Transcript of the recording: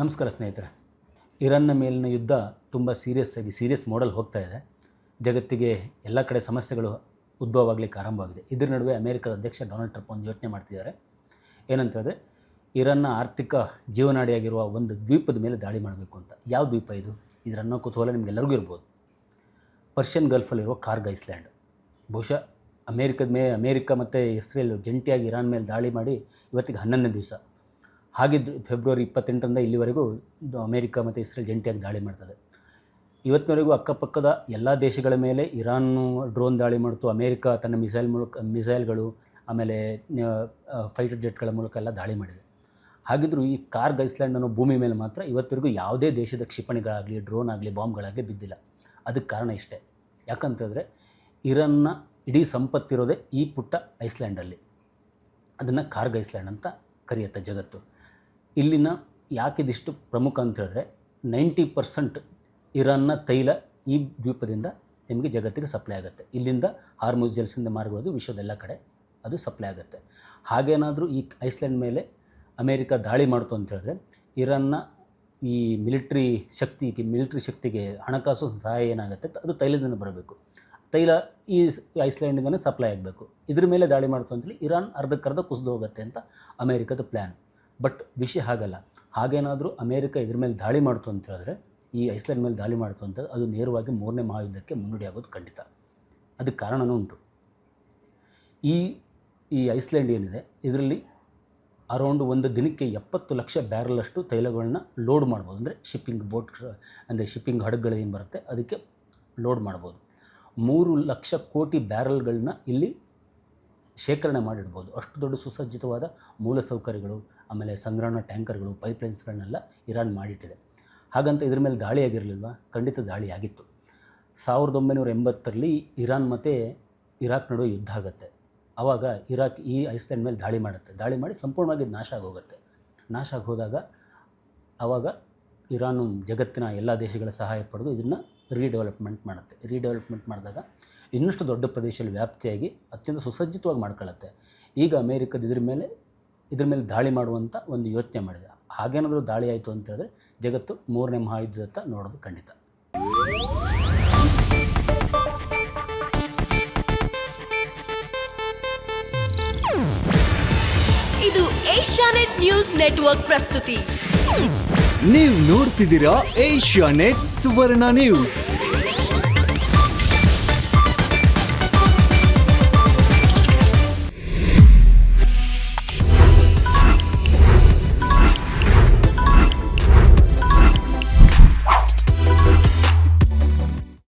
ನಮಸ್ಕಾರ ಸ್ನೇಹಿತರೆ. ಇರಾನ್ನ ಮೇಲಿನ ಯುದ್ಧ ತುಂಬ ಸೀರಿಯಸ್ ಮೋಡಲ್ ಹೋಗ್ತಾ ಇದೆ. ಜಗತ್ತಿಗೆ ಎಲ್ಲ ಕಡೆ ಸಮಸ್ಯೆಗಳು ಉದ್ಭವ ಆಗಲಿಕ್ಕೆ ಆರಂಭವಾಗಿದೆ. ಇದರ ನಡುವೆ ಅಮೆರಿಕದ ಅಧ್ಯಕ್ಷ ಡೊನಾಲ್ಡ್ ಟ್ರಂಪ್ ಒಂದು ಯೋಚನೆ ಮಾಡ್ತಿದ್ದಾರೆ. ಏನಂತ ಹೇಳಿದ್ರೆ, ಇರಾನ್ನ ಆರ್ಥಿಕ ಜೀವನಾಡಿಯಾಗಿರುವ ಒಂದು ದ್ವೀಪದ ಮೇಲೆ ದಾಳಿ ಮಾಡಬೇಕು ಅಂತ. ಯಾವ ದ್ವೀಪ ಇದು? ಇದರನ್ನೋ ಕುತೂಹಲ ನಿಮಗೆಲ್ಲರಿಗೂ ಇರ್ಬೋದು. ಪರ್ಷಿಯನ್ ಗಲ್ಫಲ್ಲಿರುವ ಕಾರ್ಗ್ ಐಸ್ಲ್ಯಾಂಡ್. ಬಹುಶಃ ಅಮೇರಿಕ ಮತ್ತು ಇಸ್ರೇಲ್ ಜಂಟಿಯಾಗಿ ಇರಾನ್ ಮೇಲೆ ದಾಳಿ ಮಾಡಿ ಇವತ್ತಿಗೆ 11ನೇ ದಿವಸ. ಹಾಗಿದ್ದು ಫೆಬ್ರವರಿ 28ರಿಂದ ಇಲ್ಲಿವರೆಗೂ ಅಮೇರಿಕ ಮತ್ತು ಇಸ್ರೇಲ್ ಜಂಟಿಯಾಗಿ ದಾಳಿ ಮಾಡ್ತದೆ. ಇವತ್ತಿನವರೆಗೂ ಅಕ್ಕಪಕ್ಕದ ಎಲ್ಲ ದೇಶಗಳ ಮೇಲೆ ಇರಾನ್ ಡ್ರೋನ್ ದಾಳಿ ಮಾಡ್ತು. ಅಮೇರಿಕ ತನ್ನ ಮಿಸೈಲ್ಗಳು ಆಮೇಲೆ ಫೈಟರ್ ಜೆಟ್ಗಳ ಮೂಲಕ ಎಲ್ಲ ದಾಳಿ ಮಾಡಿದೆ. ಹಾಗಿದ್ದರೂ ಈ ಕಾರ್ಗ್ ಐಸ್ಲ್ಯಾಂಡ್ ಅನ್ನೋ ಭೂಮಿ ಮೇಲೆ ಮಾತ್ರ ಇವತ್ತಿವರೆಗೂ ಯಾವುದೇ ದೇಶದ ಕ್ಷಿಪಣಿಗಳಾಗಲಿ, ಡ್ರೋನ್ ಆಗಲಿ, ಬಾಂಬ್ಗಳಾಗಲಿ ಬಿದ್ದಿಲ್ಲ. ಅದಕ್ಕೆ ಕಾರಣ ಇಷ್ಟೇ. ಯಾಕಂತಂದರೆ ಇರಾನ್ನ ಇಡೀ ಸಂಪತ್ತಿರೋದೇ ಈ ಪುಟ್ಟ ಐಸ್ಲ್ಯಾಂಡಲ್ಲಿ. ಅದನ್ನು ಕಾರ್ಗ್ ಐಸ್ಲ್ಯಾಂಡ್ ಅಂತ ಕರೆಯುತ್ತೆ ಜಗತ್ತು. ಇಲ್ಲಿನ ಯಾಕಿದಿಷ್ಟು ಪ್ರಮುಖ ಅಂತ ಹೇಳಿದ್ರೆ, 90% ಇರಾನ್ನ ತೈಲ ಈ ದ್ವೀಪದಿಂದ ನಿಮಗೆ ಜಗತ್ತಿಗೆ ಸಪ್ಲೈ ಆಗುತ್ತೆ. ಇಲ್ಲಿಂದ ಹಾರ್ಮುಜ್ ಜಲಸಂಧಿ ಮಾರ್ಗವಾಗಿ ವಿಶ್ವದ ಎಲ್ಲ ಕಡೆ ಅದು ಸಪ್ಲೈ ಆಗುತ್ತೆ. ಹಾಗೇನಾದರೂ ಈ ಐಸ್ಲ್ಯಾಂಡ್ ಮೇಲೆ ಅಮೇರಿಕ ದಾಳಿ ಮಾಡ್ತು ಅಂತ ಹೇಳಿದ್ರೆ, ಇರಾನ್ನ ಈ ಮಿಲಿಟ್ರಿ ಶಕ್ತಿಗೆ ಹಣಕಾಸು ಸಹಾಯ ಏನಾಗುತ್ತೆ, ಅದು ತೈಲದಿಂದ ಬರಬೇಕು. ತೈಲ ಈ ಐಸ್ಲ್ಯಾಂಡಿಂದನೇ ಸಪ್ಲೈ ಆಗಬೇಕು. ಇದ್ರ ಮೇಲೆ ದಾಳಿ ಮಾಡ್ತು ಅಂತೇಳಿ ಇರಾನ್ ಅರ್ಧಕ್ಕರ್ಧ ಕುಸಿದು ಹೋಗುತ್ತೆ ಅಂತ ಅಮೇರಿಕದ ಪ್ಲ್ಯಾನ್. ಬಟ್ ವಿಷಯ ಹಾಗಲ್ಲ. ಹಾಗೇನಾದರೂ ಅಮೇರಿಕ ಇದ್ರ ಮೇಲೆ ದಾಳಿ ಮಾಡ್ತು ಅಂತ ಹೇಳಿದ್ರೆ, ಈ ಐಸ್ಲ್ಯಾಂಡ್ ಮೇಲೆ ದಾಳಿ ಮಾಡ್ತು ಅಂತ ಅದು ನೇರವಾಗಿ 3ನೇ ಮಹಾಯುದ್ಧಕ್ಕೆ ಮುನ್ನುಡಿ ಆಗೋದು ಖಂಡಿತ. ಅದಕ್ಕೆ ಕಾರಣವೂ ಉಂಟು. ಈ ಐಸ್ಲ್ಯಾಂಡ್ ಏನಿದೆ, ಇದರಲ್ಲಿ ಅರೌಂಡ್ ಒಂದು ದಿನಕ್ಕೆ 70 ಲಕ್ಷ ಬ್ಯಾರಲಷ್ಟು ತೈಲಗಳನ್ನ ಲೋಡ್ ಮಾಡ್ಬೋದು. ಅಂದರೆ ಶಿಪ್ಪಿಂಗ್ ಹಡಗುಗಳು ಏನು ಬರುತ್ತೆ ಅದಕ್ಕೆ ಲೋಡ್ ಮಾಡ್ಬೋದು. 3 ಲಕ್ಷ ಕೋಟಿ ಬ್ಯಾರಲ್ಗಳನ್ನ ಇಲ್ಲಿ ಶೇಖರಣೆ ಮಾಡಿಡ್ಬೋದು. ಅಷ್ಟು ದೊಡ್ಡ ಸುಸಜ್ಜಿತವಾದ ಮೂಲಸೌಕರ್ಯಗಳು, ಆಮೇಲೆ ಸಂಗ್ರಹಣಾ ಟ್ಯಾಂಕರ್ಗಳು, ಪೈಪ್ಲೈನ್ಸ್ಗಳನ್ನೆಲ್ಲ ಇರಾನ್ ಮಾಡಿಟ್ಟಿದೆ. ಹಾಗಂತ ಇದ್ರ ಮೇಲೆ ದಾಳಿ ಆಗಿರಲಿಲ್ವಾ? ಖಂಡಿತ ದಾಳಿ ಆಗಿತ್ತು. 1980ರಲ್ಲಿ ಇರಾನ್ ಮತ್ತು ಇರಾಕ್ ನಡುವೆ ಯುದ್ಧ ಆಗುತ್ತೆ. ಆವಾಗ ಇರಾಕ್ ಈ ಐಸ್ಲ್ಯಾಂಡ್ ಮೇಲೆ ದಾಳಿ ಮಾಡುತ್ತೆ. ದಾಳಿ ಮಾಡಿ ಸಂಪೂರ್ಣವಾಗಿ ನಾಶ ಆಗೋಗುತ್ತೆ. ನಾಶ ಆಗಿ ಹೋದಾಗ ಆವಾಗ ಇರಾನು ಜಗತ್ತಿನ ಎಲ್ಲ ದೇಶಗಳ ಸಹಾಯ ಪಡೆದು ಇದನ್ನು ರೀಡೆವಲಪ್ಮೆಂಟ್ ಮಾಡುತ್ತೆ. ರೀಡೆವಲಪ್ಮೆಂಟ್ ಮಾಡಿದಾಗ ಇನ್ನಷ್ಟು ದೊಡ್ಡ ಪ್ರದೇಶದಲ್ಲಿ ವ್ಯಾಪ್ತಿಯಾಗಿ ಅತ್ಯಂತ ಸುಸಜ್ಜಿತವಾಗಿ ಮಾಡ್ಕೊಳ್ಳುತ್ತೆ. ಈಗ ಅಮೇರಿಕದ ಇದ್ರ ಮೇಲೆ ದಾಳಿ ಮಾಡುವಂಥ ಒಂದು ಯೋಚನೆ ಮಾಡಿದೆ. ಹಾಗೇನಾದರೂ ದಾಳಿ ಆಯಿತು ಅಂತ ಹೇಳಿದ್ರೆ ಜಗತ್ತು 3ನೇ ಮಹಾಯುದ್ಧದತ್ತ ನೋಡೋದು ಖಂಡಿತ. ಇದು ಏಷ್ಯಾನೆಟ್ ನ್ಯೂಸ್ ನೆಟ್ವರ್ಕ್ ಪ್ರಸ್ತುತಿ. ನೀವು ನೋಡ್ತಿದ್ದೀರಾ ಏಷ್ಯಾನೆಟ್ ಸುವರ್ಣ ನ್ಯೂಸ್.